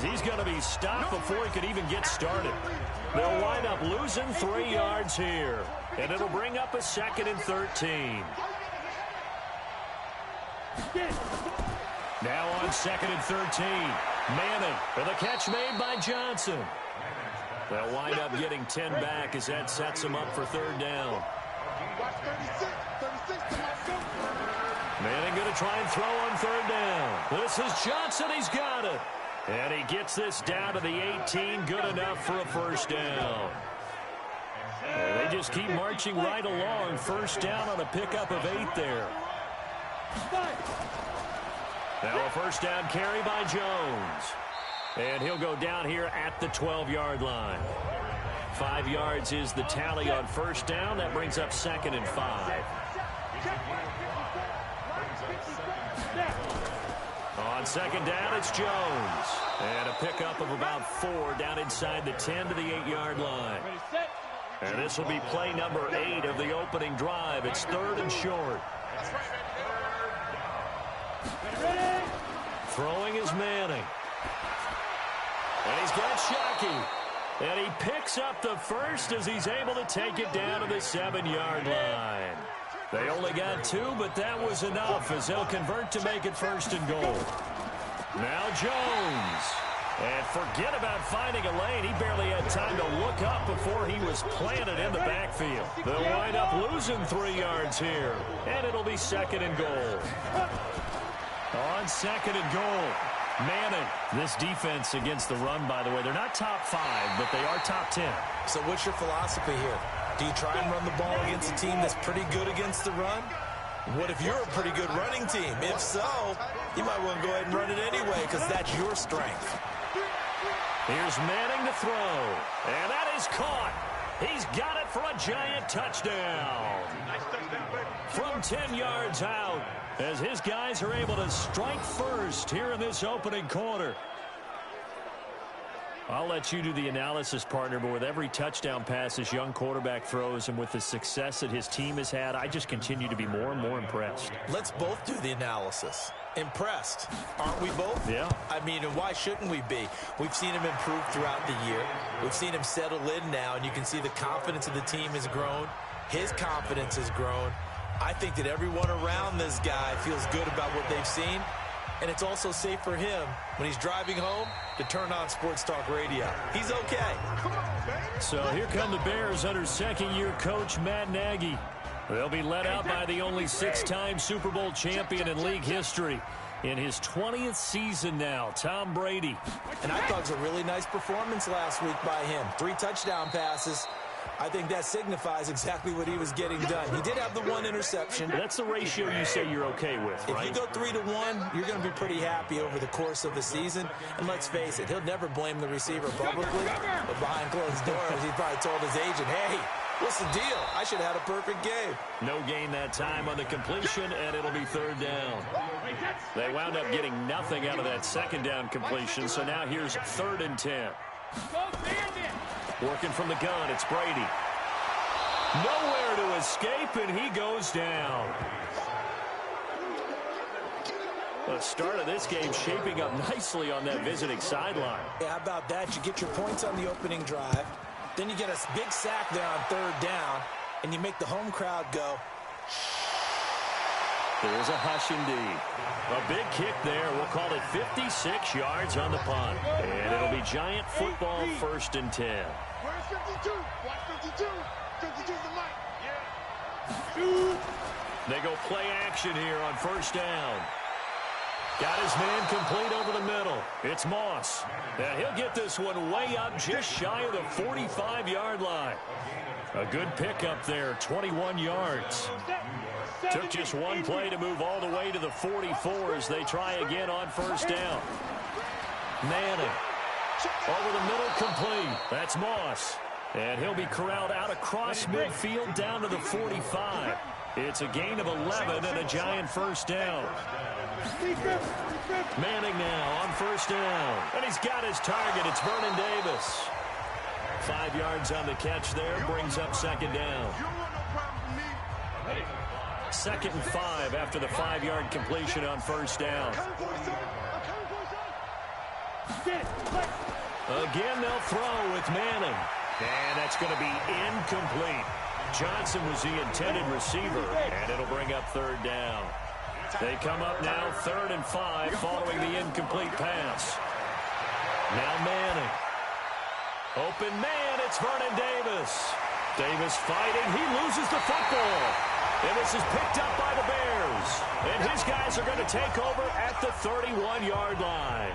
as he's going to be stopped before he could even get started. They'll wind up losing 3 yards here, and it'll bring up a 2nd and 13. Now on 2nd and 13. Manning for the catch made by Johnson. They'll wind up getting 10 back as that sets them up for 3rd down. Manning going to try and throw on 3rd down. This is Johnson. He's got it. And he gets this down to the 18. Good enough for a 1st down. They just keep marching right along. 1st down on a pickup of 8 there. Now a 1st down carry by Jones. And he'll go down here at the 12-yard line. 5 yards is the tally on 1st down. That brings up 2nd and 5. On 2nd down, it's Jones. And a pickup of about 4 down inside the 10 to the 8-yard line. And this will be play number 8 of the opening drive. It's 3rd and short. Throwing is Manning. And he's got Shockey. And he picks up the 1st as he's able to take it down to the 7-yard line. They only got 2, but that was enough as they'll convert to make it 1st and goal. Now Jones. And forget about finding a lane. He barely had time to look up before he was planted in the backfield. They'll wind up losing 3 yards here. And it'll be 2nd and goal. On 2nd and goal. Manning. This defense against the run, by the way, they're not top 5, but they are top 10. So what's your philosophy here? Do you try and run the ball against a team that's pretty good against the run? What if you're a pretty good running team? If so, you might want to go ahead and run it anyway because that's your strength. Here's Manning to throw. And that is caught. He's got it for a giant touchdown. From 10 yards out, as his guys are able to strike first here in this opening quarter. I'll let you do the analysis, partner, but with every touchdown pass this young quarterback throws and with the success that his team has had, I just continue to be more and more impressed. Let's both do the analysis. Impressed. Aren't we both? Yeah. I mean, and why shouldn't we be? We've seen him improve throughout the year. We've seen him settle in now, and you can see the confidence of the team has grown. His confidence has grown. I think that everyone around this guy feels good about what they've seen. And it's also safe for him when he's driving home to turn on Sports Talk Radio. He's okay. So here come the Bears under second-year coach Matt Nagy. They'll be led out by the only 6-time Super Bowl champion in league history. In his 20th season now, Tom Brady. And I thought it was a really nice performance last week by him. 3 touchdown passes. I think that signifies exactly what he was getting done. He did have the 1 interception. That's the ratio you say you're okay with, right? If you go 3-to-1, you're going to be pretty happy over the course of the season. And let's face it, he'll never blame the receiver publicly. But behind closed doors, he probably told his agent, hey, what's the deal? I should have had a perfect game. No gain that time on the completion, and it'll be 3rd down. They wound up getting nothing out of that 2nd down completion, so now here's 3rd and 10. Working from the gun, it's Brady. Nowhere to escape, and he goes down. The start of this game shaping up nicely on that visiting sideline. Yeah, how about that? You get your points on the opening drive. Then you get a big sack there on 3rd down, and you make the home crowd go. There's a hush indeed. A big kick there. We'll call it 56 yards on the punt. And it'll be Giant football 1st and 10. Where's 52? Watch 52. 52's the mic. Yeah. They go play action here on 1st down. Got his man complete over the middle. It's Moss. And he'll get this one way up just shy of the 45-yard line. A good pickup there, 21 yards. Took just 1 play to move all the way to the 44 as they try again on 1st down. Manning. Over the middle, complete. That's Moss. And he'll be corralled out across midfield down to the 45. It's a gain of 11 and a Giant 1st down. Manning now on 1st down. And he's got his target. It's Vernon Davis. 5 yards on the catch there. Brings up 2nd down. 2nd and 5 after the 5-yard completion on 1st down. Again, they'll throw with Manning. And that's going to be incomplete. Johnson was the intended receiver, and it'll bring up third down. They come up now 3rd and 5 following the incomplete pass. Now Manning. Open man, it's Vernon Davis. Davis fighting, he loses the football. And this is picked up by the Bears. And his guys are going to take over at the 31-yard line.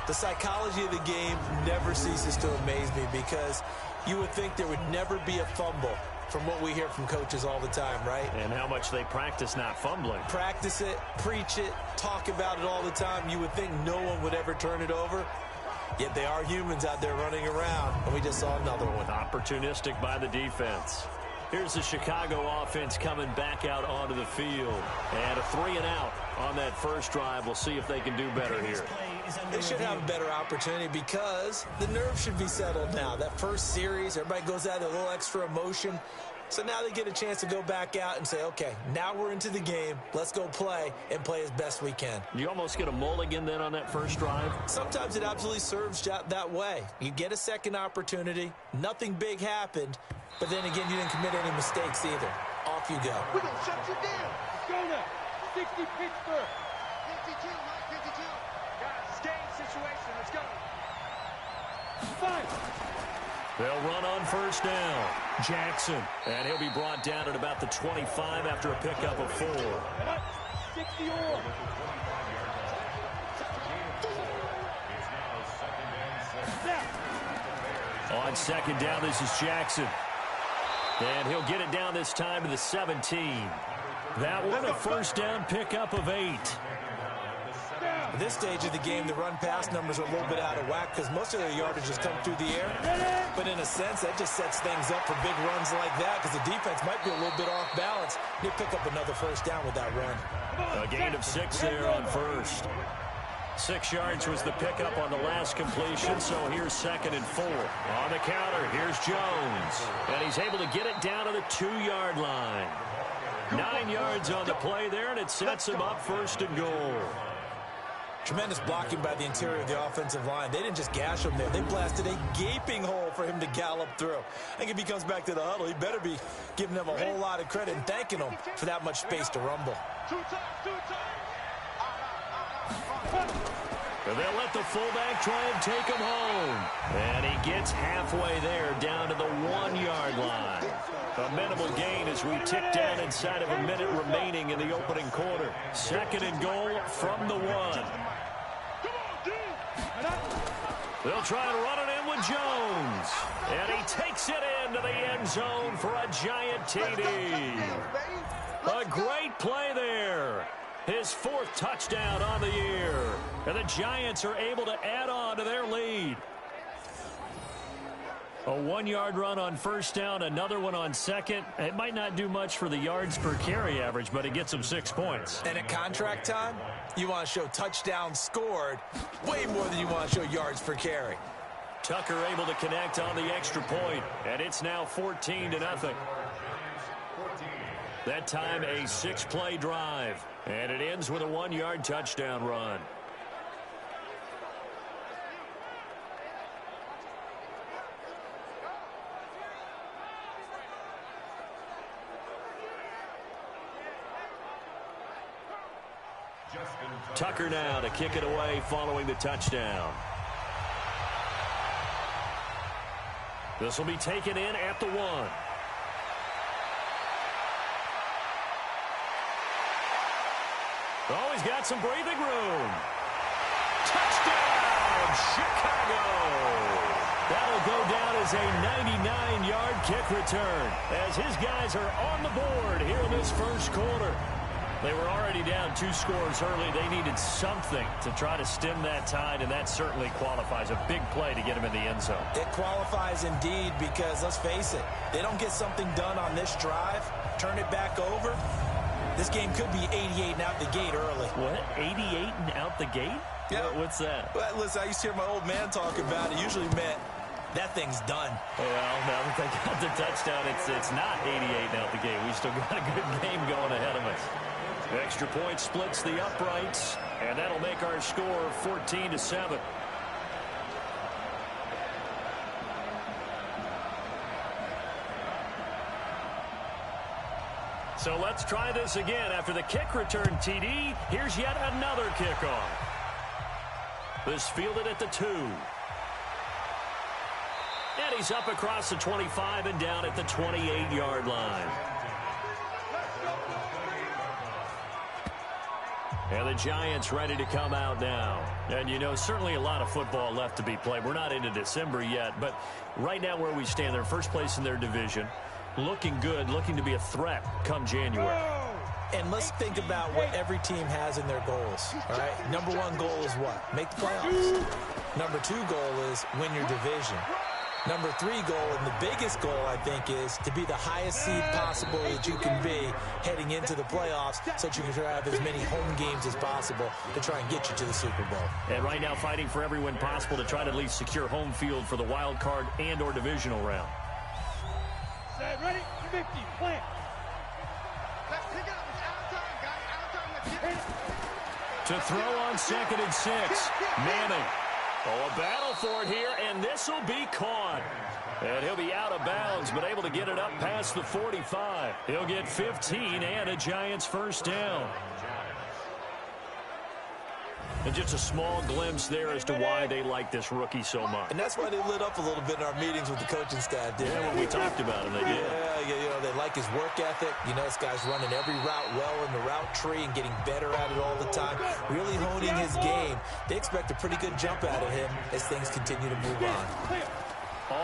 The psychology of the game never ceases to amaze me because you would think there would never be a fumble from what we hear from coaches all the time, right? And how much they practice not fumbling. Practice it, preach it, talk about it all the time. You would think no one would ever turn it over. Yet they are humans out there running around, and we just saw another one. Opportunistic by the defense. Here's the Chicago offense coming back out onto the field. And a 3-and-out on that first drive. We'll see if they can do better here. They should have a better opportunity because the nerves should be settled now. That first series, everybody goes out with a little extra emotion. So now they get a chance to go back out and say, okay, now we're into the game. Let's go play and play as best we can. You almost get a mulligan then on that first drive? Sometimes it absolutely serves that way. You get a second opportunity. Nothing big happened. But then again, you didn't commit any mistakes either. Off you go. We're going to shut you down. Go now. 60 Pittsburgh. 52, Mike, 52. Guys, game situation. Let's go. 5. They'll run on first down. Jackson. And he'll be brought down at about the 25 after a pickup of 4. 60 or. On second down, this is Jackson. And he'll get it down this time to the 17. That one a first down pickup of 8. At this stage of the game, the run-pass numbers are a little bit out of whack because most of their yardage has come through the air. But in a sense, that just sets things up for big runs like that because the defense might be a little bit off balance. They pick up another first down with that run. A gain of 6 there on first. 6 yards was the pickup on the last completion, so here's 2nd and 4. On the counter, here's Jones. And he's able to get it down to the 2-yard line. 9 yards on the play there, and it sets him up 1st and goal. Tremendous blocking by the interior of the offensive line. They didn't just gash him there. They blasted a gaping hole for him to gallop through. I think if he comes back to the huddle, he better be giving them a whole lot of credit and thanking them for that much space to rumble. 2 times, 2 times. And they'll let the fullback try and take him home. And he gets halfway there down to the 1-yard line. A minimal gain as we tick down inside of a minute remaining in the opening quarter. 2nd and goal from the 1. They'll try and run it in with Jones. And he takes it into the end zone for a giant TD. A great play there. His 4th touchdown on the year. And the Giants are able to add on to their lead. A 1-yard run on first down, another one on second. It might not do much for the yards per carry average, but it gets them 6 points. And at contract time, you want to show touchdowns scored way more than you want to show yards per carry. Tucker able to connect on the extra point, and it's now 14-0. That time a 6-play drive, and it ends with a 1-yard touchdown run. Tucker now to kick it away following the touchdown. This will be taken in at the 1. Oh, he's got some breathing room. Touchdown, Chicago. That'll go down as a 99-yard kick return as his guys are on the board here in this first quarter. They were already down 2 scores early. They needed something to try to stem that tide, and that certainly qualifies. A big play to get him in the end zone. It qualifies indeed because, let's face it, they don't get something done on this drive, turn it back over, this game could be 88 and out the gate early. What? 88 and out the gate? Yeah. What's that? Well, listen, I used to hear my old man talk about it. Usually meant that thing's done. Well, now that they got the touchdown, it's not 88 and out the gate. We still got a good game going ahead of us. Extra point splits the uprights, and that'll make our score 14-7. So let's try this again. After the kick return TD, here's yet another kickoff. This fielded at the 2. And he's up across the 25 and down at the 28-yard line. And the Giants ready to come out now. And, you know, certainly a lot of football left to be played. We're not into December yet, but right now where we stand, they're first place in their division. Looking good, looking to be a threat come January. And let's think about what every team has in their goals, all right? Number 1 goal is what? Make the playoffs. Number 2 goal is win your division. Number 3 goal, and the biggest goal, I think, is to be the highest seed possible that you can be heading into the playoffs so that you can have as many home games as possible to try and get you to the Super Bowl. And right now fighting for every win possible to try to at least secure home field for the wild card and or divisional round. Set, ready, 50, plant. Let's pick it up. It's out of time, guys. Out of time. Let's get it. To throw on 2nd and 6. Manning. Oh, a battle for it here, and this will be caught. And he'll be out of bounds, but able to get it up past the 45. He'll get 15 and a Giants first down. And just a small glimpse there as to why they like this rookie so much. And that's why they lit up a little bit in our meetings with the coaching staff, didn't Yeah, when we talked about him, they did. Yeah, you know, they like his work ethic. You know, this guy's running every route well in the route tree and getting better at it all the time, really honing his game. They expect a pretty good jump out of him as things continue to move on.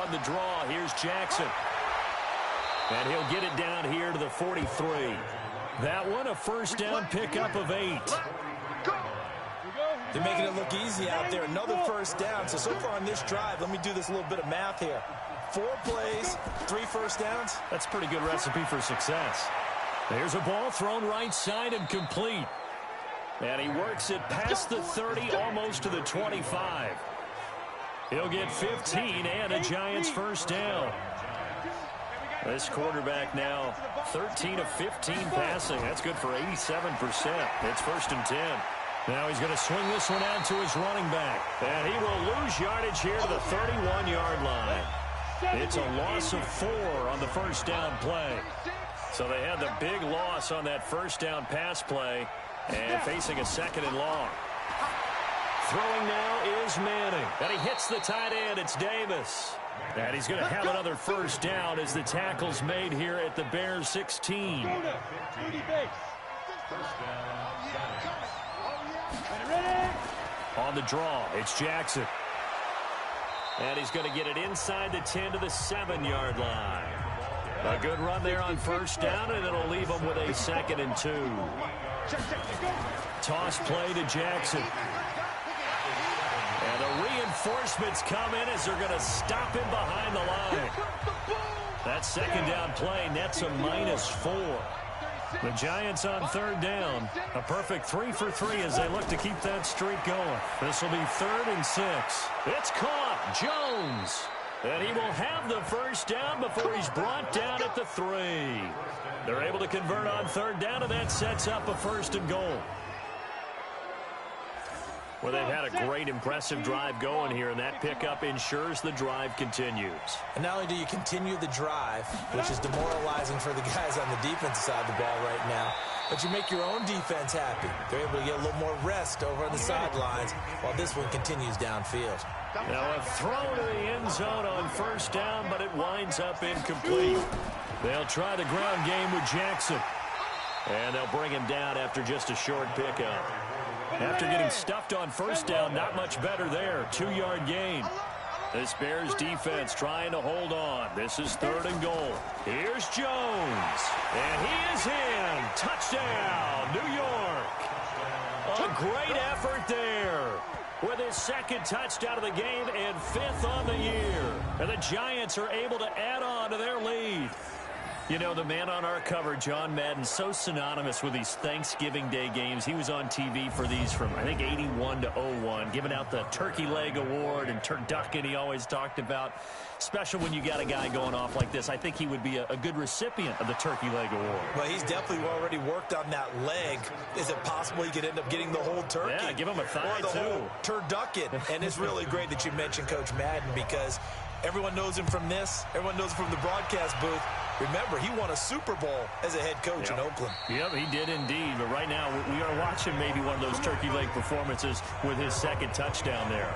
On the draw, here's Jackson. And he'll get it down here to the 43. That one, a first down pickup of 8. They're making it look easy out there. Another first down. So far on this drive, let me do this little bit of math here. 4 plays, 3 first downs. That's a pretty good recipe for success. There's a ball thrown right side and complete. And he works it past the 30, almost to the 25. He'll get 15 and a Giants first down. This quarterback now 13 of 15 passing. That's good for 87%. It's 1st and 10. Now he's going to swing this one out to his running back. And he will lose yardage here to the 31-yard line. It's a loss of 4 on the first down play. So they had the big loss on that first down pass play and facing a 2nd and long. Throwing now is Manning. And he hits the tight end. It's Davis. And he's going to have another first down as the tackle's made here at the Bears 16. On the draw, it's Jackson. And he's going to get it inside the 10 to the 7-yard line. A good run there on first down, and it'll leave him with a 2nd and 2. Toss play to Jackson. And the reinforcements come in as they're going to stop him behind the line. That 2nd down play nets a -4. The Giants on 3rd down. A perfect 3 for 3 as they look to keep that streak going. This will be 3rd and 6. It's caught. Jones. And he will have the first down before he's brought down at the 3. They're able to convert on 3rd down, and that sets up a 1st and goal. Well, they've had a great, impressive drive going here, and that pickup ensures the drive continues. And not only do you continue the drive, which is demoralizing for the guys on the defensive side of the ball right now, but you make your own defense happy. They're able to get a little more rest over on the sidelines while this one continues downfield. Now a throw to the end zone on first down, but it winds up incomplete. They'll try the ground game with Jackson. And they'll bring him down after just a short pickup. After getting stuffed on first down, not much better there. 2-yard gain. This Bears defense trying to hold on. This is 3rd and goal. Here's Jones. And he is in. Touchdown, New York. A great effort there. With his 2nd touchdown of the game and 5th on the year. And the Giants are able to add on to their lead. You know, the man on our cover, John Madden, so synonymous with these Thanksgiving Day games. He was on TV for these from, I think, 81 to 01, giving out the Turkey Leg Award and turducken he always talked about. Special when you got a guy going off like this. I think he would be a good recipient of the Turkey Leg Award. Well, he's definitely already worked on that leg. Is it possible he could end up getting the whole turkey? Yeah, give him a thigh, or the too. whole turducken. And it's really great that you mentioned Coach Madden because Everyone knows him from this. Everyone knows him from the broadcast booth. Remember, he won a Super Bowl as a head coach in Oakland. Yep, he did indeed. But right now, we are watching maybe one of those turkey leg performances with his second touchdown there.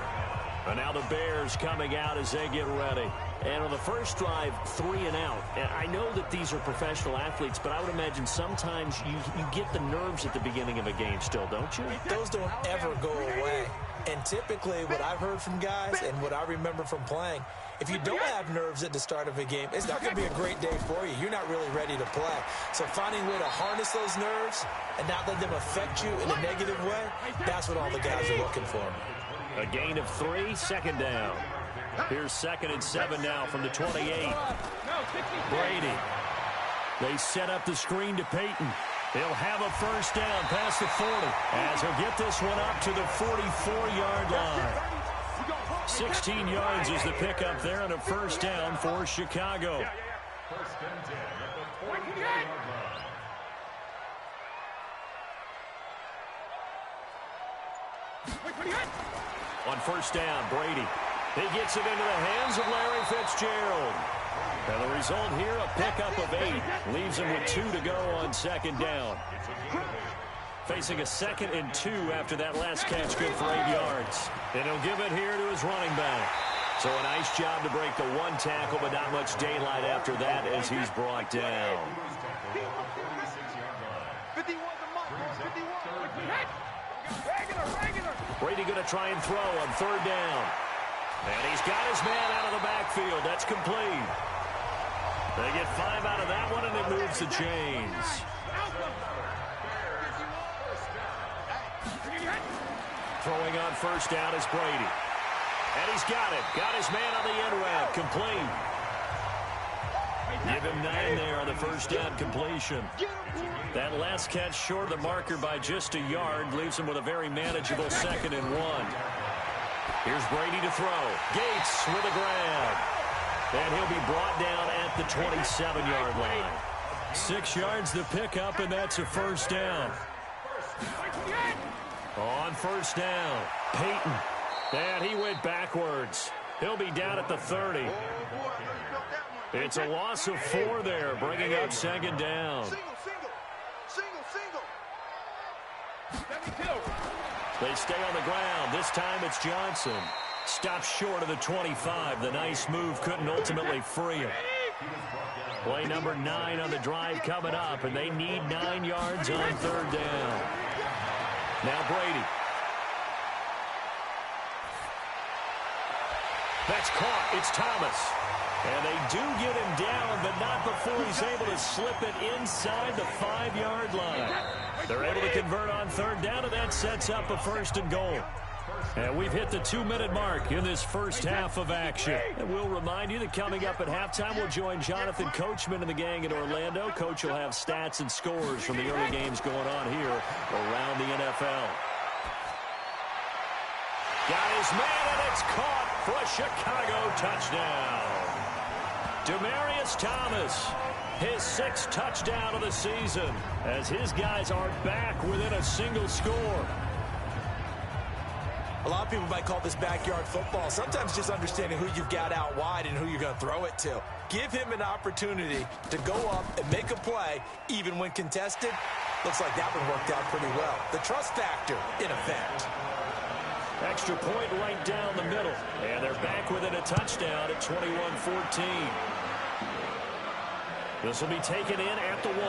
And now the Bears coming out as they get ready. And on the first drive, 3 and out. And I know that these are professional athletes, but I would imagine sometimes you get the nerves at the beginning of a game still, don't you? Those don't ever go away. And typically what I've heard from guys and what I remember from playing, if you don't have nerves at the start of a game, it's not going to be a great day for you. You're not really ready to play. So finding a way to harness those nerves and not let them affect you in a negative way, that's what all the guys are looking for. A gain of 3, second down. Here's 2nd and 7 now from the 28. Brady. They set up the screen to Peyton. He'll have a first down past the 40 as he'll get this one up to the 44-yard line. 16 yards is the pickup there and a first down for Chicago. On first down, Brady. He gets it into the hands of Larry Fitzgerald. And the result here, a pickup of 8. Leaves him with 2 to go on second down. Facing a 2nd and 2 after that last catch, good for 8 yards. And he'll give it here to his running back. So a nice job to break the 1 tackle, but not much daylight after that as he's brought down. 51 to Mike. 51. Brady going to try and throw on third down. And he's got his man out of the backfield. That's complete. They get 5 out of that one, and it moves the chains. Throwing on first down is Brady. And he's got it. Got his man on the end route. Complete. Give him 9 there on the first down completion. That last catch short of the marker by just a yard leaves him with a very manageable 2nd and 1. Here's Brady to throw. Gates with a grab. And he'll be brought down at the 27-yard line. 6 yards the pickup, and that's a first down. On first down, Peyton. And he went backwards. He'll be down at the 30. It's a loss of 4 there, bringing up second down. They stay on the ground. This time it's Johnson. Stops short of the 25. The nice move couldn't ultimately free him. Play number 9 on the drive coming up, and they need 9 yards on third down. Now Brady. That's caught. It's Thomas. And they do get him down, but not before he's able to slip it inside the 5-yard line. They're able to convert on third down, and that sets up a first and goal. And we've hit the 2-minute mark in this first half of action. And we'll remind you that coming up at halftime, we'll join Jonathan Coachman and the gang in Orlando. Coach will have stats and scores from the early games going on here around the NFL. Got his man, and it's caught for a Chicago touchdown. Demaryius Thomas, his 6th touchdown of the season, as his guys are back within a single score. A lot of people might call this backyard football. Sometimes just understanding who you've got out wide and who you're going to throw it to. Give him an opportunity to go up and make a play, even when contested. Looks like that one worked out pretty well. The trust factor in effect. Extra point right down the middle. And they're back within a touchdown at 21-14. This will be taken in at the 1.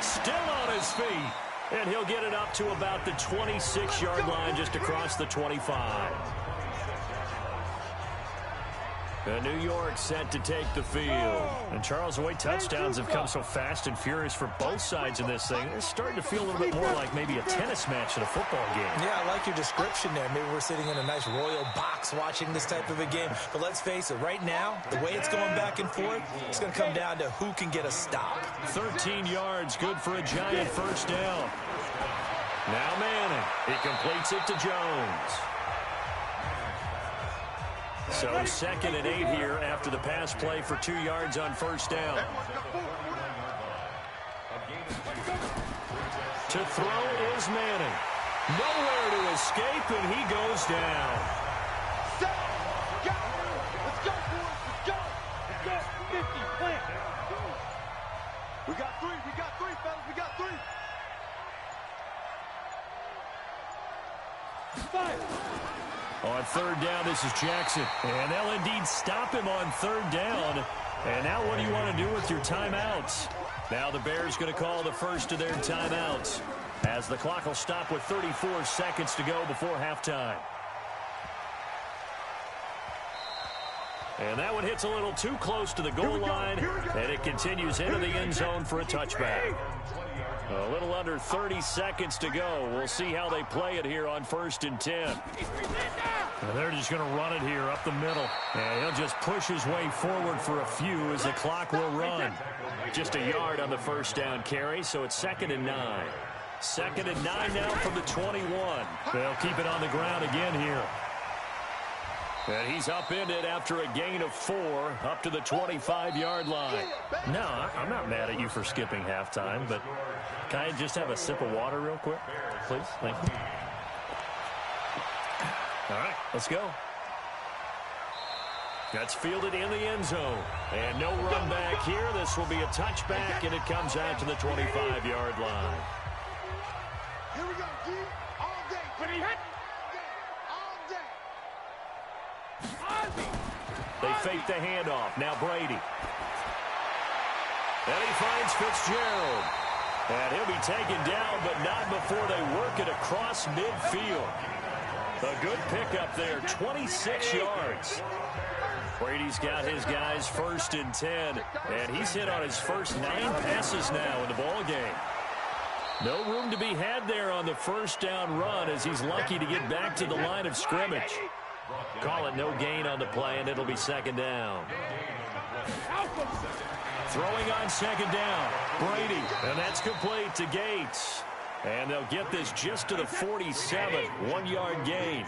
Still on his feet. And he'll get it up to about the 26-yard line just across the 25. And New York set to take the field. And Charles, the way touchdowns have come so fast and furious for both sides in this thing, it's starting to feel a little bit more like maybe a tennis match at a football game. Yeah, I like your description there. Maybe we're sitting in a nice royal box watching this type of a game. But let's face it, right now, the way it's going back and forth, it's going to come down to who can get a stop. 13 yards, good for a giant first down. Now Manning. He completes it to Jones. So 2nd and 8 here after the pass play for 2 yards on first down. To throw is Manning. Nowhere to escape, and he goes down. Let's go, boys. Let's go. Let's go. 50, plant. We got three, fellas. We got three. 5. On third down, this is Jackson. And they'll indeed stop him on third down. And now what do you want to do with your timeouts? Now the Bears going to call the first of their timeouts, as the clock will stop with 34 seconds to go before halftime. And that one hits a little too close to the goal line, and it continues into the end zone for a touchback. A little under 30 seconds to go. We'll see how they play it here on 1st and 10. And they're just going to run it here up the middle. And he'll just push his way forward for a few as the clock will run. Just a yard on the first down carry, so it's 2nd and 9. 2nd and 9 now from the 21. They'll keep it on the ground again here. And he's upended after a gain of 4 up to the 25-yard line. No, I'm not mad at you for skipping halftime, but can I just have a sip of water real quick, please? Thank you. All right, let's go. That's fielded in the end zone. And no run back here. This will be a touchback, and it comes out to the 25-yard line. Here we go, G. All day. Ready, hit. They fake the handoff. Now Brady. And he finds Fitzgerald. And he'll be taken down, but not before they work it across midfield. A good pickup there, 26 yards. Brady's got his guys 1st and 10, and he's hit on his first 9 passes now in the ball game. No room to be had there on the first down run, as he's lucky to get back to the line of scrimmage. Call it no gain on the play, and it'll be 2nd down. Throwing on 2nd down, Brady, and that's complete to Gates. And they'll get this just to the 47, 1-yard gain.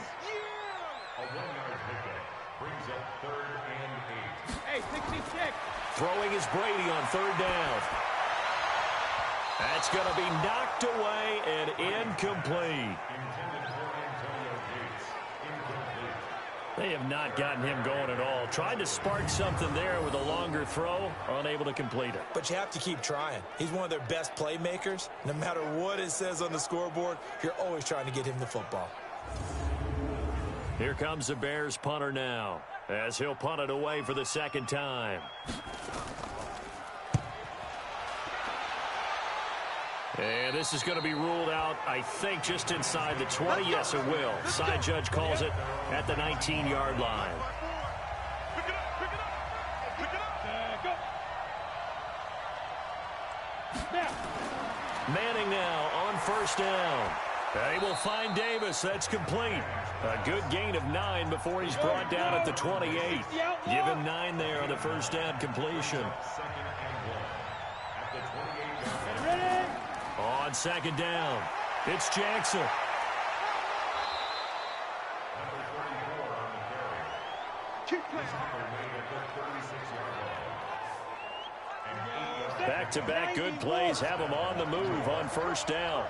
Hey, 66. Throwing is Brady on 3rd down. That's going to be knocked away and incomplete. They have not gotten him going at all. Tried to spark something there with a longer throw, unable to complete it. But you have to keep trying. He's one of their best playmakers. No matter what it says on the scoreboard, you're always trying to get him the football. Here comes the Bears punter now, as he'll punt it away for the 2nd time. And this is going to be ruled out, I think, just inside the 20. Yes, it will. Side judge calls it at the 19-yard line. Manning now on 1st down. They will find Davis. That's complete. A good gain of 9 before he's brought down at the 28. Give him 9 there on the first down completion. On 2nd down, it's Jackson. Back-to-back good plays have him on the move on 1st down.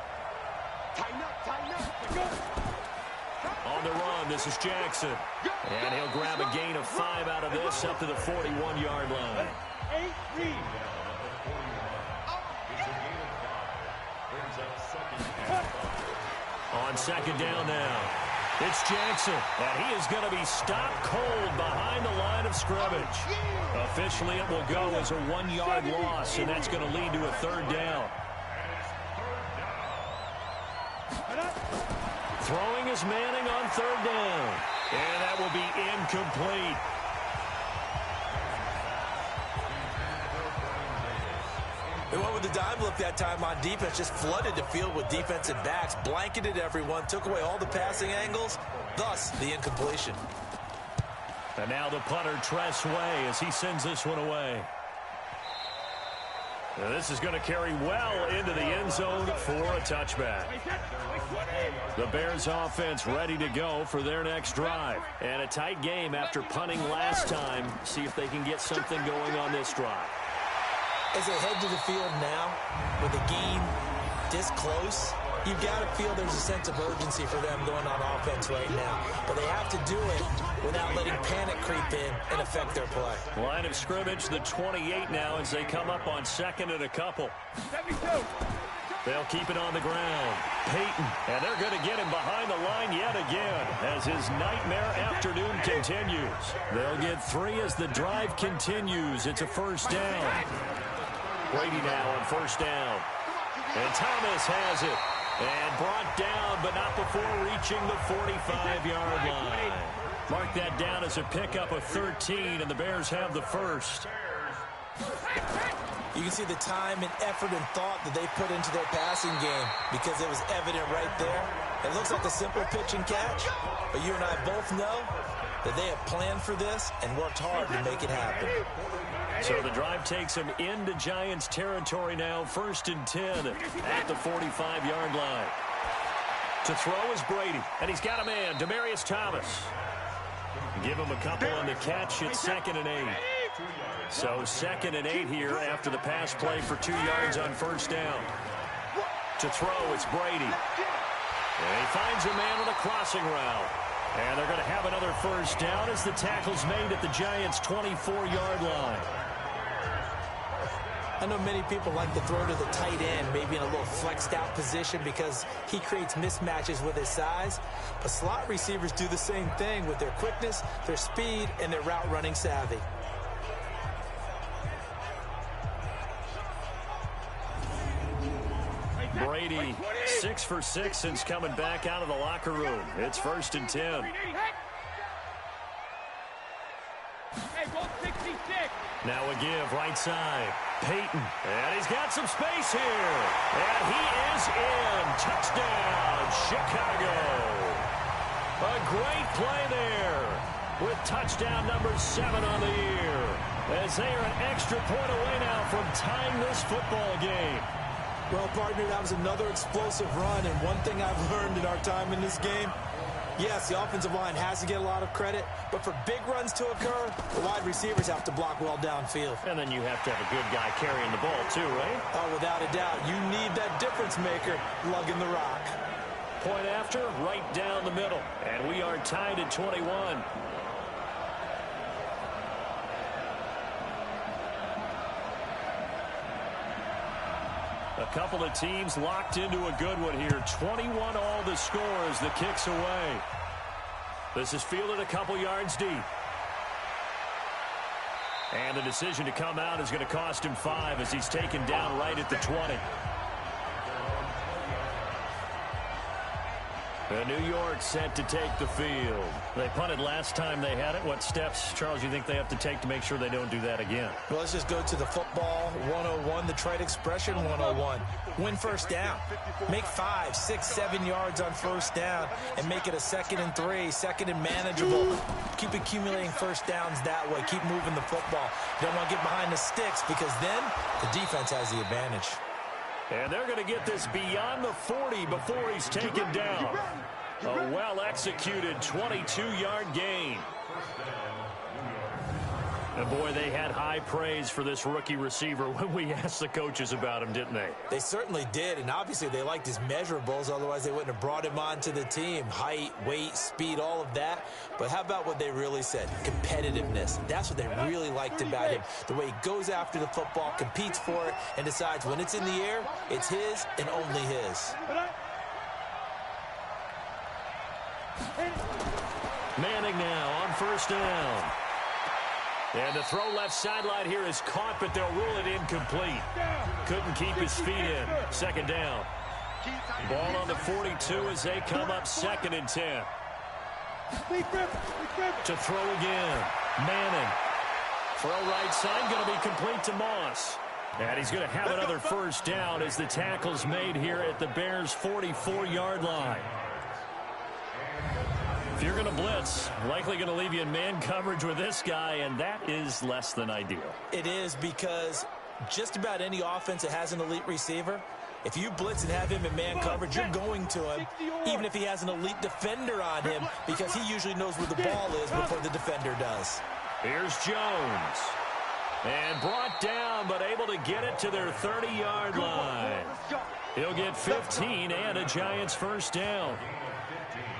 On the run, this is Jackson. And he'll grab a gain of 5 out of this up to the 41-yard line. 8 read. On 2nd down now, it's Jackson, and he is going to be stopped cold behind the line of scrimmage. Officially, it will go as a 1-yard loss, and that's going to lead to a 3rd down. Throwing is Manning on 3rd down, and that will be incomplete. They went with the dime look that time on defense, just flooded the field with defensive backs, blanketed everyone, took away all the passing angles, thus the incompletion. And now the punter, Tress Way, as he sends this one away. Now this is going to carry well into the end zone for a touchback. The Bears offense ready to go for their next drive. And a tight game after punting last time. See if they can get something going on this drive. As they head to the field now, with the game this close, You've got to feel there's a sense of urgency for them going on offense right now. But they have to do it without letting panic creep in and affect their play. Line of scrimmage, the 28 now as they come up on second and a couple. 72. They'll keep it on the ground. Peyton, and they're going to get him behind the line yet again as his nightmare afternoon continues. They'll get 3 as the drive continues. It's a first down. Brady now on first down. And Thomas has it. And brought down, but not before reaching the 45-yard line. Mark that down as a pickup of 13, and the Bears have the first. You can see the time and effort and thought that they put into their passing game because it was evident right there. It looks like a simple pitch and catch, but you and I both know that they have planned for this and worked hard to make it happen. So the drive takes them into Giants territory now, 1st and 10 at the 45-yard line. To throw is Brady, and he's got a man, Demaryius Thomas. Give him a couple on the catch. It's 2nd and 8. So 2nd and 8 here after the pass play for 2 yards on first down. To throw, it's Brady. And he finds a man on a crossing route. And they're going to have another first down as the tackle's made at the Giants' 24-yard line. I know many people like to throw to the tight end, maybe in a little flexed out position because he creates mismatches with his size. But slot receivers do the same thing with their quickness, their speed, and their route running savvy. Brady, 6 for 6 since coming back out of the locker room. It's 1st and 10. Hey, go 66. Now a give, right side. Peyton, and he's got some space here. And he is in. Touchdown, Chicago. A great play there with touchdown number 7 on the year. As they are an extra point away now from tying this football game. Well, partner, that was another explosive run, and one thing I've learned in our time in this game, yes, the offensive line has to get a lot of credit, but for big runs to occur, the wide receivers have to block well downfield. And then you have to have a good guy carrying the ball too, right? Oh, without a doubt. You need that difference maker lugging the rock. Point after, right down the middle. And we are tied at 21. A couple of teams locked into a good one here. 21 all the score as the kick's away. This is fielded a couple yards deep. And the decision to come out is going to cost him 5 as he's taken down right at the 20. New York set to take the field. They punted last time they had it. What steps, Charles, you think they have to take to make sure they don't do that again? Well, let's just go to the football 101, the trade expression 101. Win first down. Make 5, 6, 7 yards on first down and make it a 2nd and 3, 2nd and manageable. Keep accumulating first downs that way. Keep moving the football. You don't want to get behind the sticks because then the defense has the advantage. And they're going to get this beyond the 40 before he's taken down. A well-executed 22-yard gain. And boy, they had high praise for this rookie receiver when we asked the coaches about him, didn't they? They certainly did, and obviously they liked his measurables, otherwise they wouldn't have brought him onto the team. Height, weight, speed, all of that. But how about what they really said? Competitiveness. That's what they really liked about him. The way he goes after the football, competes for it, and decides when it's in the air, it's his and only his. Manning now on first down. And the throw left sideline here is caught, but they'll rule it incomplete. Couldn't keep his feet in. 2nd down. Ball on the 42 as they come up 2nd and 10. To throw again. Manning. Throw right side, going to be complete to Moss. And he's going to have another first down as the tackle's made here at the Bears' 44-yard line. If you're going to blitz, likely going to leave you in man coverage with this guy, and that is less than ideal. It is because just about any offense that has an elite receiver, if you blitz and have him in man coverage, you're going to him, even if he has an elite defender on him, because he usually knows where the ball is before the defender does. Here's Jones. And brought down, but able to get it to their 30-yard line. He'll get 15 and a Giants first down.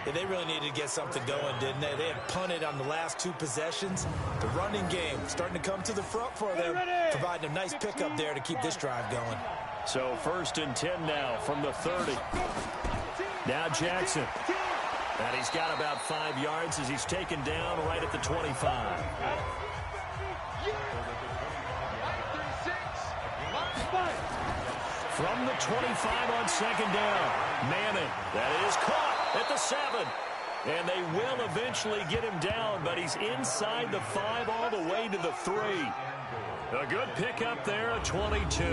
Yeah, they really needed to get something going, didn't they? They had punted on the last 2 possessions. The running game starting to come to the front for them, providing a nice pickup there to keep this drive going. So 1st and 10 now from the 30. Now Jackson. And he's got about 5 yards as he's taken down right at the 25. From the 25 on 2nd down. Manning. That is caught at the 7. And they will eventually get him down, but he's inside the 5 all the way to the 3. A good pickup there, a 22.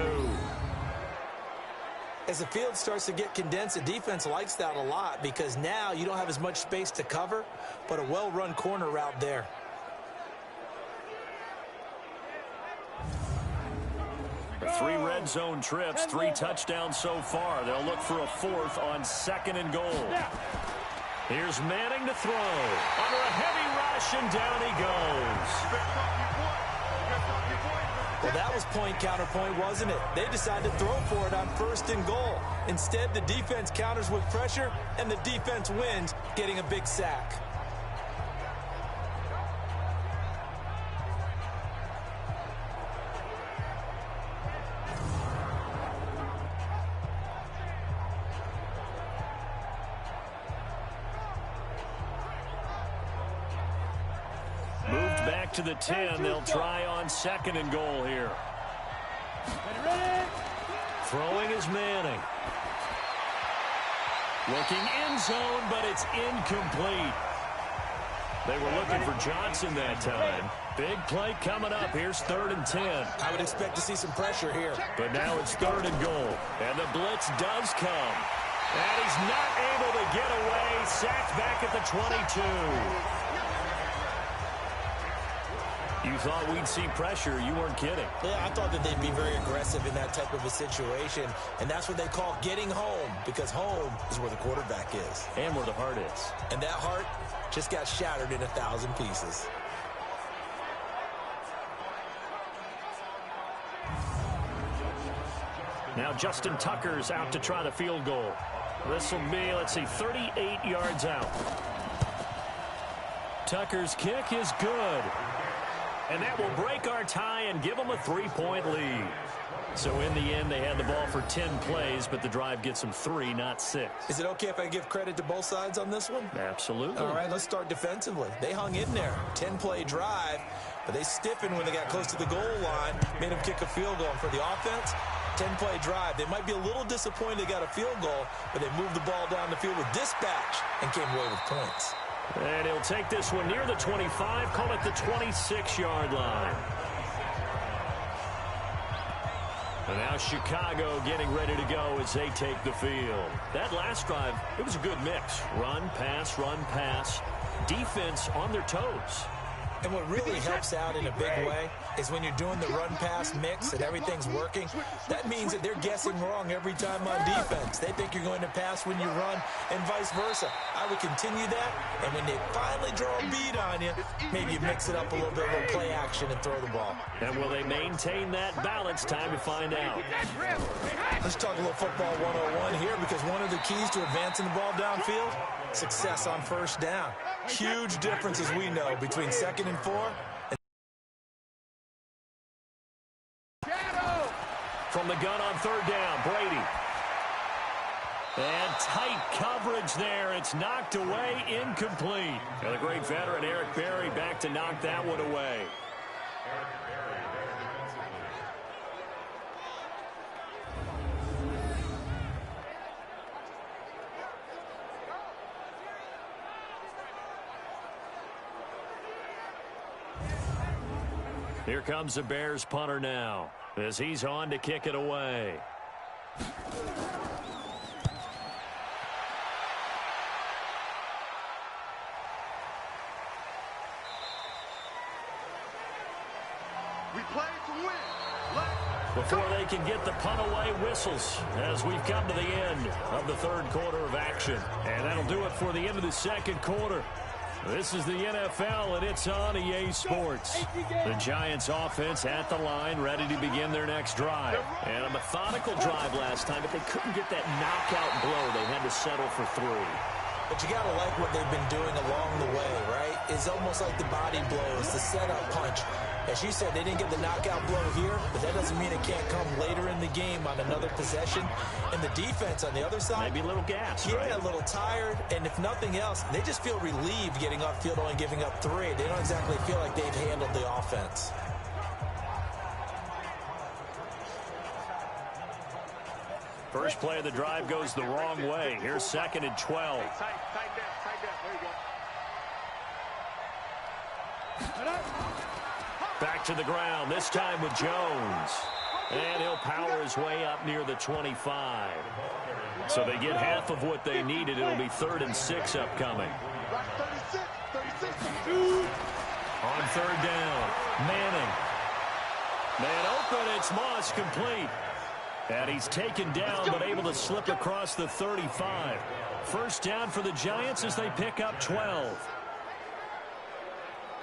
As the field starts to get condensed, the defense likes that a lot because now you don't have as much space to cover, but a well-run corner route there. The 3 red zone trips, 3 touchdowns so far. They'll look for a 4th on 2nd and goal. Here's Manning to throw. Under a heavy rush, and down he goes. Well, that was point counterpoint, wasn't it? They decided to throw for it on 1st and goal. Instead, the defense counters with pressure, and the defense wins, getting a big sack. To the 10, they'll try on 2nd and goal here. Throwing is Manning. Looking end zone, but it's incomplete. They were looking for Johnson that time. Big play coming up. Here's 3rd and 10. I would expect to see some pressure here. But now it's 3rd and goal. And the blitz does come. And he's not able to get away. Sacked back at the 22. You thought we'd see pressure. You weren't kidding. Yeah, I thought that they'd be very aggressive in that type of a situation, and that's what they call getting home, because home is where the quarterback is. And where the heart is. And that heart just got shattered in 1,000 pieces. Now Justin Tucker's out to try the field goal. This will be, 38 yards out. Tucker's kick is good. And that will break our tie and give them a 3-point lead. So in the end, they had the ball for 10 plays, but the drive gets them 3, not 6. Is it okay if I give credit to both sides on this one? Absolutely. All right, let's start defensively. They hung in there. 10-play drive, but they stiffened when they got close to the goal line, made them kick a field goal. And for the offense, 10-play drive. They might be a little disappointed they got a field goal, but they moved the ball down the field with dispatch and came away with points. And he'll take this one near the 25, call it the 26-yard line. And now Chicago getting ready to go as they take the field. That last drive, it was a good mix. Run, pass, defense on their toes. And what really helps out in a big way is when you're doing the run-pass mix and everything's working, that means that they're guessing wrong every time on defense. They think you're going to pass when you run and vice versa. I would continue that, and when they finally draw a bead on you, maybe you mix it up a little bit, a little play action and throw the ball. And will they maintain that balance? Time to find out. Let's talk a little football 101 here, because one of the keys to advancing the ball downfield, success on 1st down. Huge difference, as we know, between 2nd and 4. From the gun on 3rd down, Brady. And tight coverage there. It's knocked away, incomplete. And the great veteran Eric Berry back to knock that one away. Here comes the Bears punter now as he's on to kick it away. We play to win. Before they can get the punt away, whistles as we've come to the end of the 3rd quarter of action. And that'll do it for the end of the 2nd quarter. This is the NFL, and it's on EA Sports. The Giants offense at the line, ready to begin their next drive. And a methodical drive last time, but they couldn't get that knockout blow. They had to settle for 3. But you got to like what they've been doing along the way, right? It's almost like the body blows, the setup punch. As you said, they didn't get the knockout blow here, but that doesn't mean it can't come later in the game on another possession. And the defense on the other side, maybe a little gas, yeah, right? A little tired. And if nothing else, they just feel relieved getting off field, only giving up 3. They don't exactly feel like they've handled the offense. First play of the drive goes the wrong way. Here's 2nd and 12. Tight down. There you go. Back to the ground, this time with Jones. And he'll power his way up near the 25. So they get half of what they needed. It'll be 3rd and 6 upcoming. Right, 36. On 3rd down, Manning. Man open, it's Moss, complete. And he's taken down, but able to slip across the 35. First down for the Giants as they pick up 12.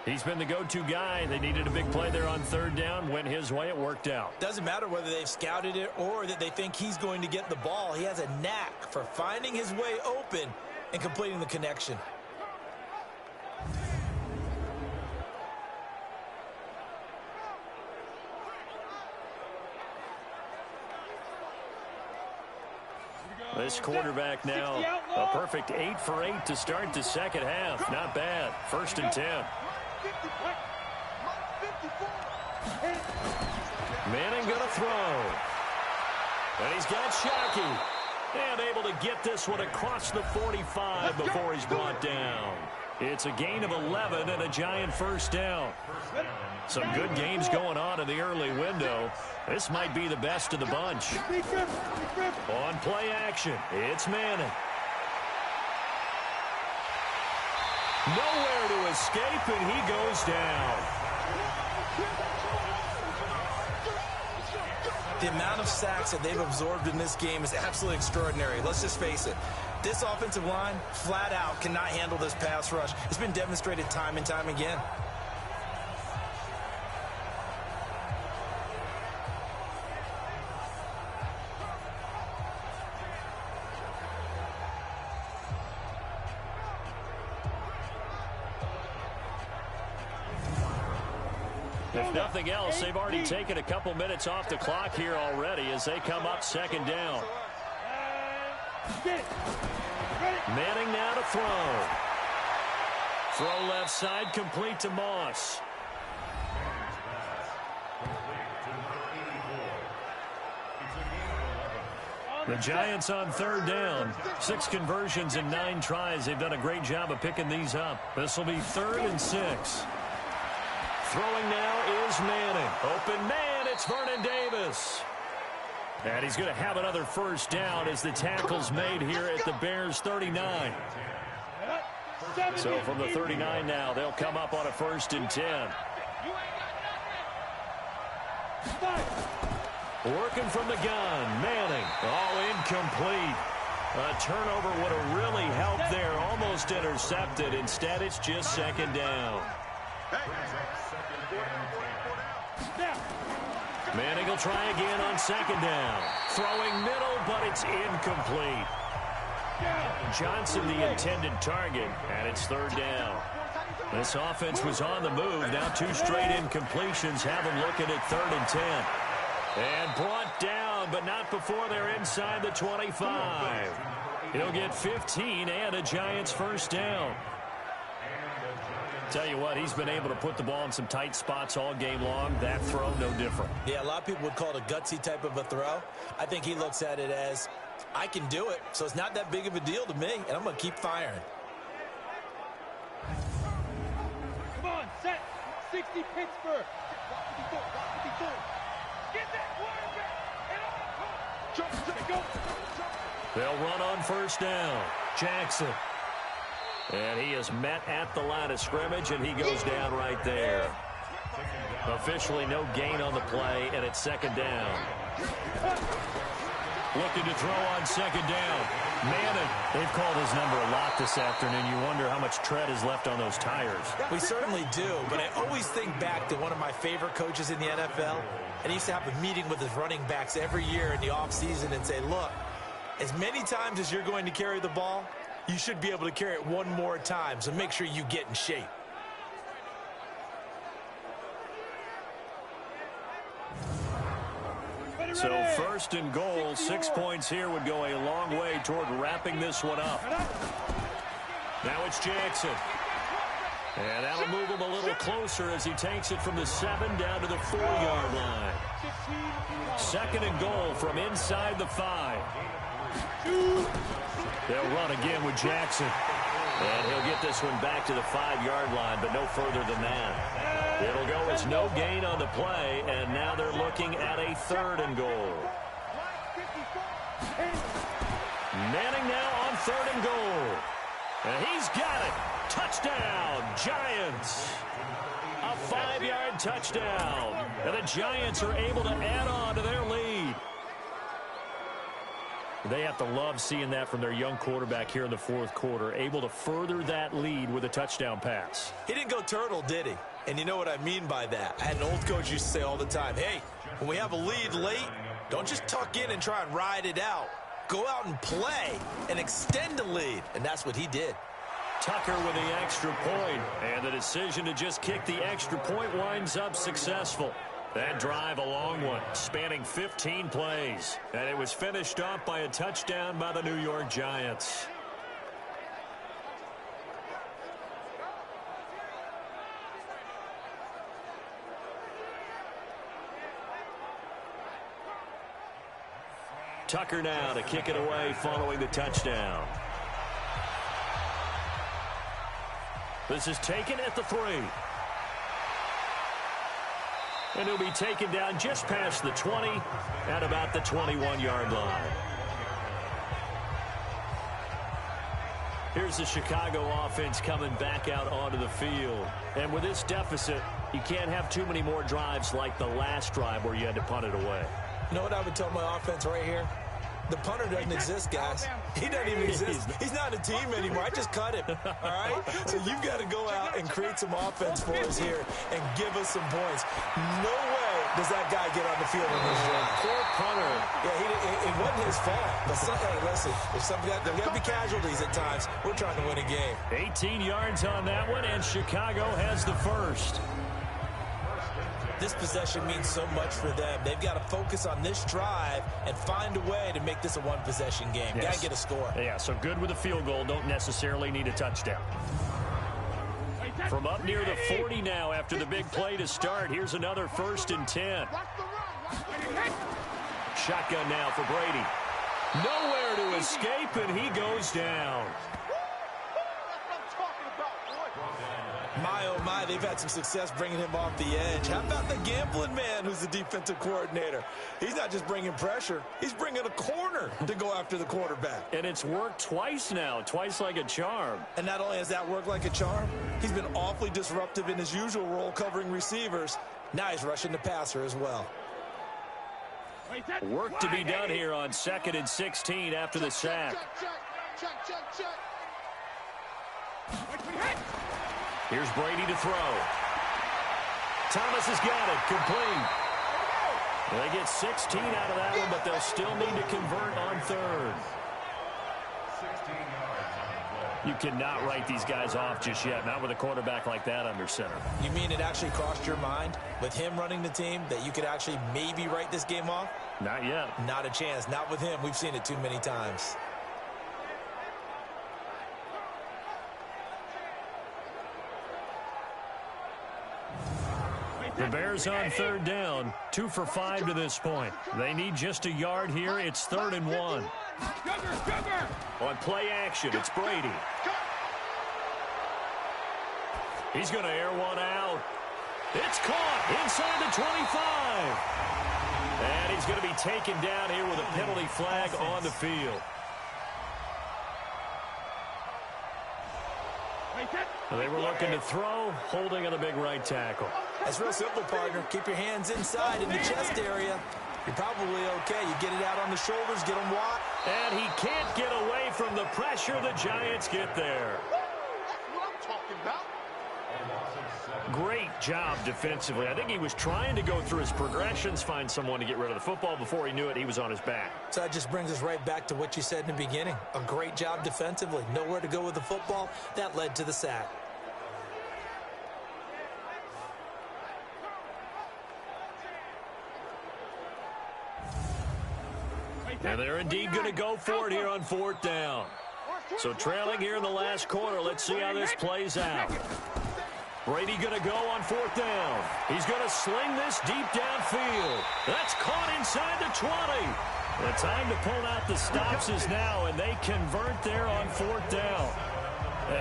He's been the go-to guy. They needed a big play there on 3rd down. Went his way. It worked out. Doesn't matter whether they've scouted it or that they think he's going to get the ball. He has a knack for finding his way open and completing the connection. This quarterback now, a perfect 8 for 8 to start the second half. Not bad. 1st and 10. Manning going to throw. And he's got Shockey. And able to get this one across the 45 before he's brought down. It's a gain of 11 and a Giant first down. Some good games going on in the early window. This might be the best of the bunch. On play action, it's Manning. Nowhere to escape, and he goes down. The amount of sacks that they've absorbed in this game is absolutely extraordinary. Let's just face it. This offensive line, flat out, cannot handle this pass rush. It's been demonstrated time and time again. If nothing else, they've already taken a couple minutes off the clock here already as they come up 2nd down. Manning now to throw. Throw left side, complete to Moss. The Giants on 3rd down. 6 conversions in 9 tries. They've done a great job of picking these up. This will be 3rd and 6. Throwing now is Manning. Open man, it's Vernon Davis. And he's going to have another first down as the tackle's made here at the Bears 39. So from the 39 now, they'll come up on a 1st and 10. Working from the gun, Manning. Oh, incomplete. A turnover would have really helped there. Almost intercepted. Instead, it's just 2nd down. Manning will try again on 2nd down. Throwing middle, but it's incomplete. Johnson the intended target, and it's 3rd down. This offense was on the move. Now 2 straight incompletions have them looking at 3rd and 10. And brought down, but not before they're inside the 25. He'll get 15 and a Giants first down. Tell you what, he's been able to put the ball in some tight spots all game long. That throw, no different. Yeah, a lot of people would call it a gutsy type of a throw. I think he looks at it as, I can do it, so it's not that big of a deal to me, and I'm going to keep firing. Come on, set. 60 Pittsburgh. Get that quarterback. And on. They'll run on 1st down. Jackson. And he is met at the line of scrimmage, and he goes down right there. Officially no gain on the play, and it's 2nd down. looking to throw on second down. Manning, they've called his number a lot this afternoon. You wonder how much tread is left on those tires. We certainly do, but I always think back to one of my favorite coaches in the NFL, and he used to have a meeting with his running backs every year in the offseason and say, look, as many times as you're going to carry the ball, you should be able to carry it one more time, so make sure you get in shape. So first and goal, 6 points here would go a long way toward wrapping this one up. Now it's Jackson. And that'll move him a little closer as he takes it from the 7 down to the 4-yard line. Second and goal from inside the 5. They'll run again with Jackson. And he'll get this one back to the 5-yard line, but no further than that. It'll go as no gain on the play, and now they're looking at a 3rd and goal. Manning now on 3rd and goal. And he's got it. Touchdown, Giants. A 5-yard touchdown. And the Giants are able to add on to their lead. They have to love seeing that from their young quarterback here in the 4th quarter, able to further that lead with a touchdown pass. He didn't go turtle, did he? And you know what I mean by that. I had an old coach used to say all the time, hey, when we have a lead late, don't just tuck in and try and ride it out. Go out and play and extend the lead. And that's what he did. Tucker with the extra point, and the decision to just kick the extra point winds up successful. That drive, a long one, spanning 15 plays. And it was finished off by a touchdown by the New York Giants. Tucker now to kick it away following the touchdown. This is taken at the 3. And he'll be taken down just past the 20 at about the 21-yard line. Here's the Chicago offense coming back out onto the field. And with this deficit, you can't have too many more drives like the last drive where you had to punt it away. You know what I would tell my offense right here? The punter doesn't exist, guys. He doesn't even exist. He's not a team anymore. I just cut him, all right? So you've got to go out and create some offense for us here and give us some points. No way does that guy get on the field on this drive. Poor punter. Yeah, it wasn't his fault. But hey, listen, if there got to be casualties at times, we're trying to win a game. 18 yards on that one, and Chicago has the first. This possession means so much for them. They've got to focus on this drive and find a way to make this a one-possession game. Yes. Got to get a score. Yeah, so good with a field goal. Don't necessarily need a touchdown. From up near the 40 now after the big play to start. Here's another 1st and 10. Shotgun now for Brady. Nowhere to escape, and he goes down. My, oh my, they've had some success bringing him off the edge. How about the gambling man who's the defensive coordinator? He's not just bringing pressure. He's bringing a corner to go after the quarterback. And it's worked twice now, twice like a charm. And not only has that worked like a charm, he's been awfully disruptive in his usual role covering receivers. Now he's rushing the passer as well. Work to be done here on 2nd and 16 after the sack. Here's Brady to throw. Thomas has got it. Complete. They get 16 out of that one, but they'll still need to convert on 3rd. You cannot write these guys off just yet, not with a quarterback like that under center. You mean it actually crossed your mind with him running the team that you could actually maybe write this game off? Not yet. Not a chance. Not with him. We've seen it too many times. The Bears on 3rd down, 2 for 5 to this point. They need just a yard here. It's 3rd and 1. On play action, it's Brady. He's going to air one out. It's caught inside the 25. And he's going to be taken down here with a penalty flag on the field. They were looking to throw, holding on a big right tackle. That's real simple, partner. Keep your hands inside in the chest area. you're probably okay. You get it out on the shoulders, get them wide. And he can't get away from the pressure. The Giants get there. That's what I'm talking about. Great job defensively. I think he was trying to go through his progressions, find someone to get rid of the football. Before he knew it, he was on his back. So that just brings us right back to what you said in the beginning. A great job defensively. Nowhere to go with the football. That led to the sack. And they're indeed going to go for it here on 4th down. So trailing here in the last quarter. Let's see how this plays out. Brady going to go on 4th down. He's going to sling this deep downfield. That's caught inside the 20. The time to pull out the stops is now, and they convert there on 4th down.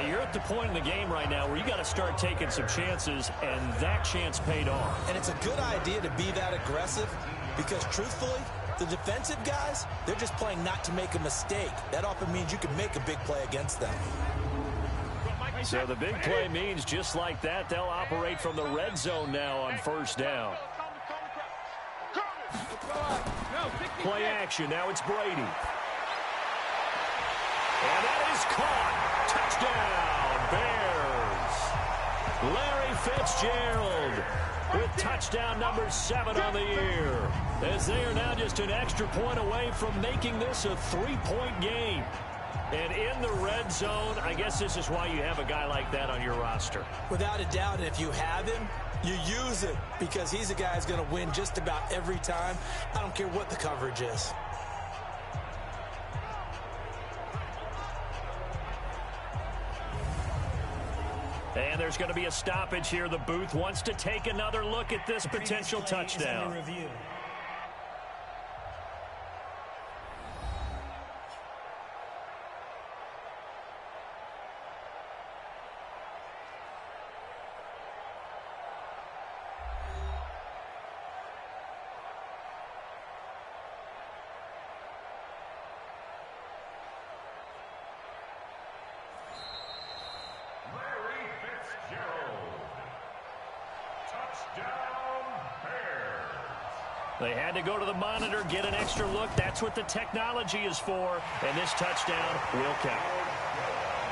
You're at the point in the game right now where you got to start taking some chances, and that chance paid off. And it's a good idea to be that aggressive because, truthfully, the defensive guys, they're just playing not to make a mistake. That often means you can make a big play against them. So the big play means just like that, they'll operate from the red zone now on 1st down. Play action. Now it's Brady. And that is caught. Touchdown, Bears. Larry Fitzgerald with touchdown number 7 on the year, as they are now just an extra point away from making this a 3-point game. And in the red zone, I guess this is why you have a guy like that on your roster. Without a doubt, and if you have him, you use it because he's a guy who's going to win just about every time. I don't care what the coverage is. And there's going to be a stoppage here. The booth wants to take another look at this potential touchdown. They had to go to the monitor, get an extra look. That's what the technology is for. And this touchdown will count.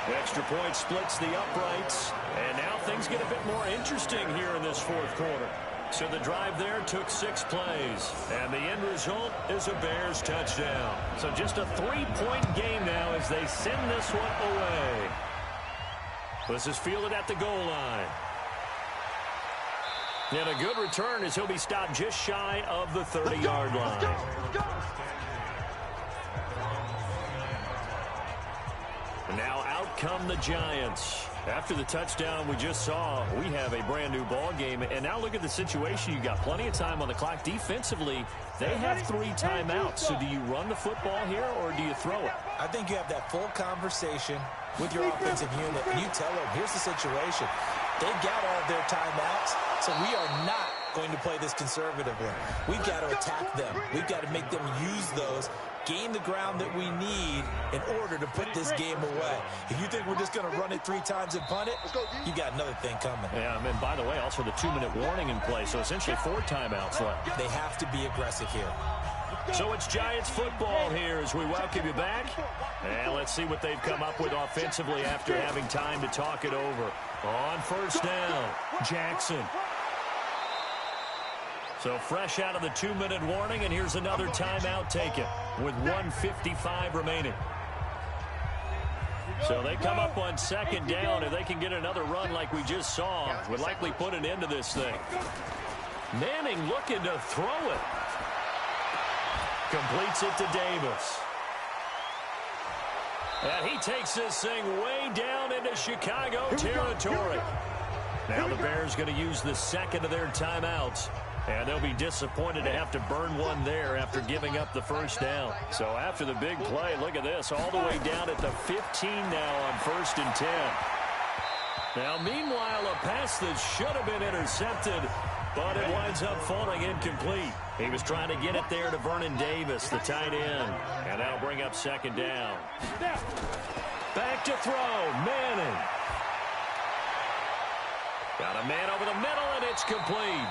The extra point splits the uprights. And now things get a bit more interesting here in this 4th quarter. So the drive there took 6 plays. And the end result is a Bears touchdown. So just a 3-point game now as they send this one away. This is fielded at the goal line. And a good return as he'll be stopped just shy of the 30-yard line. And now out come the Giants. After the touchdown we just saw, we have a brand new ball game. And now look at the situation. You got plenty of time on the clock. Defensively, they have 3 timeouts. So do you run the football here or do you throw it? I think you have that full conversation with your offensive unit, and you tell them, here's the situation. They've got all of their timeouts, so we are not going to play this conservatively. We've got to attack them. We've got to make them use those, gain the ground that we need in order to put this game away. If you think we're just going to run it 3 times and punt it, you got another thing coming. Yeah, and by the way, also the 2-minute warning in play, so essentially 4 timeouts left. They have to be aggressive here. So it's Giants football here as we welcome you back. And let's see what they've come up with offensively after having time to talk it over. On 1st down, Jackson. So fresh out of the 2-minute warning, and here's another timeout taken with 1:55 remaining. So they come up on 2nd down. If they can get another run like we just saw, would likely put an end to this thing. Manning looking to throw it. Completes it to Davis. And he takes this thing way down into Chicago territory. Now the Bears going to use the 2nd of their timeouts. And they'll be disappointed to have to burn one there after giving up the 1st down. So after the big play, look at this, all the way down at the 15 now on 1st and 10. Now, meanwhile, a pass that should have been intercepted, but it winds up falling incomplete. He was trying to get it there to Vernon Davis, the tight end. And that'll bring up 2nd down. Back to throw, Manning. Got a man over the middle, and it's complete.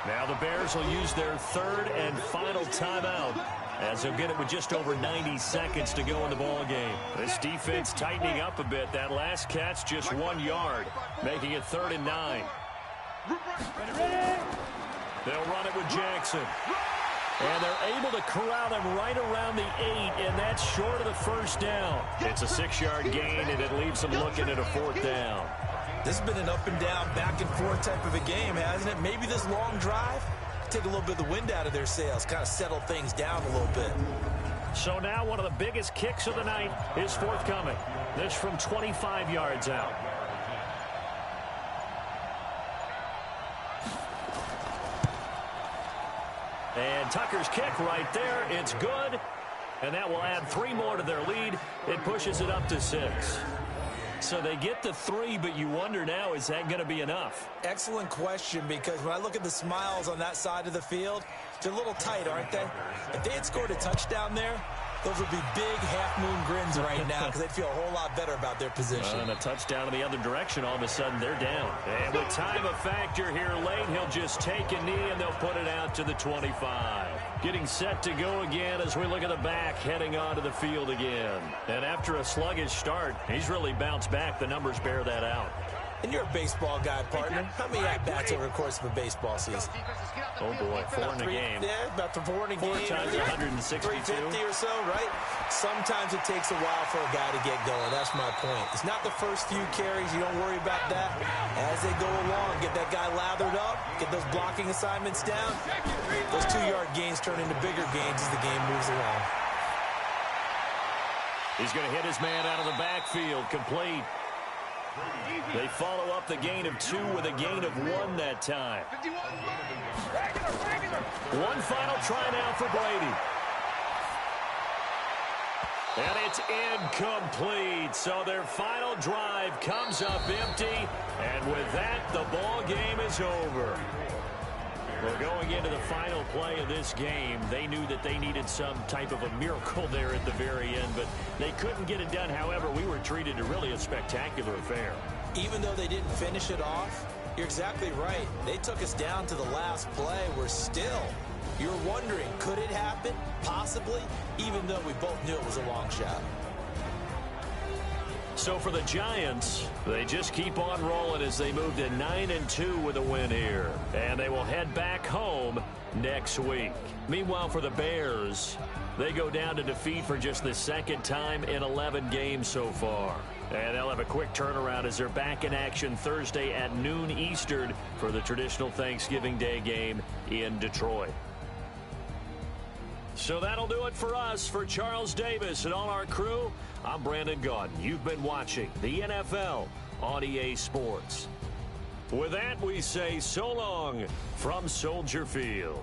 Now the Bears will use their third and final timeout, as they'll get it with just over 90 seconds to go in the ball game. This defense tightening up a bit. That last catch just 1 yard, making it 3rd and 9. They'll run it with Jackson. And they're able to corral them right around the 8, and that's short of the first down. It's a 6-yard gain, and it leaves them looking at a 4th down. This has been an up-and-down, back-and-forth type of a game, hasn't it? Maybe this long drive take a little bit of the wind out of their sails, kind of settle things down a little bit. So now one of the biggest kicks of the night is forthcoming. This from 25 yards out. And Tucker's kick right there. It's good. And that will add 3 more to their lead. It pushes it up to 6. So they get the 3, but you wonder now, is that going to be enough? Excellent question, because when I look at the smiles on that side of the field, they're a little tight, aren't they? If they had scored a touchdown there, those would be big half-moon grins right now, because they'd feel a whole lot better about their position. And a touchdown in the other direction, all of a sudden they're down. And with time a factor here late, he'll just take a knee and they'll put it out to the 25. Getting set to go again as we look at the back, heading onto the field again. And after a sluggish start, he's really bounced back. The numbers bear that out. And you're a baseball guy, partner. How many at-bats over the course of a baseball season? Oh, boy, 4 in a game. Yeah, about 4 in a game. 4 times 162. 350 or so, right? Sometimes it takes a while for a guy to get going. That's my point. It's not the first few carries. You don't worry about that. As they go along, get that guy lathered up, get those blocking assignments down. Those 2-yard gains turn into bigger gains as the game moves along. He's going to hit his man out of the backfield, complete. They follow up the gain of 2 with a gain of 1 that time. One final try now for Brady. And it's incomplete. So their final drive comes up empty. And with that, the ball game is over. Well, going into the final play of this game, they knew that they needed some type of a miracle there at the very end, but they couldn't get it done. However, we were treated to really a spectacular affair. Even though they didn't finish it off, you're exactly right. They took us down to the last play. We're still, you're wondering, could it happen? Possibly, even though we both knew it was a long shot. So for the Giants, they just keep on rolling as they move to 9-2 with a win here. And they will head back home next week. Meanwhile, for the Bears, they go down to defeat for just the 2nd time in 11 games so far. And they'll have a quick turnaround as they're back in action Thursday at noon Eastern for the traditional Thanksgiving Day game in Detroit. So that'll do it for us. For Charles Davis and all our crew, I'm Brandon Gaudin. You've been watching the NFL on EA Sports. With that, we say so long from Soldier Field.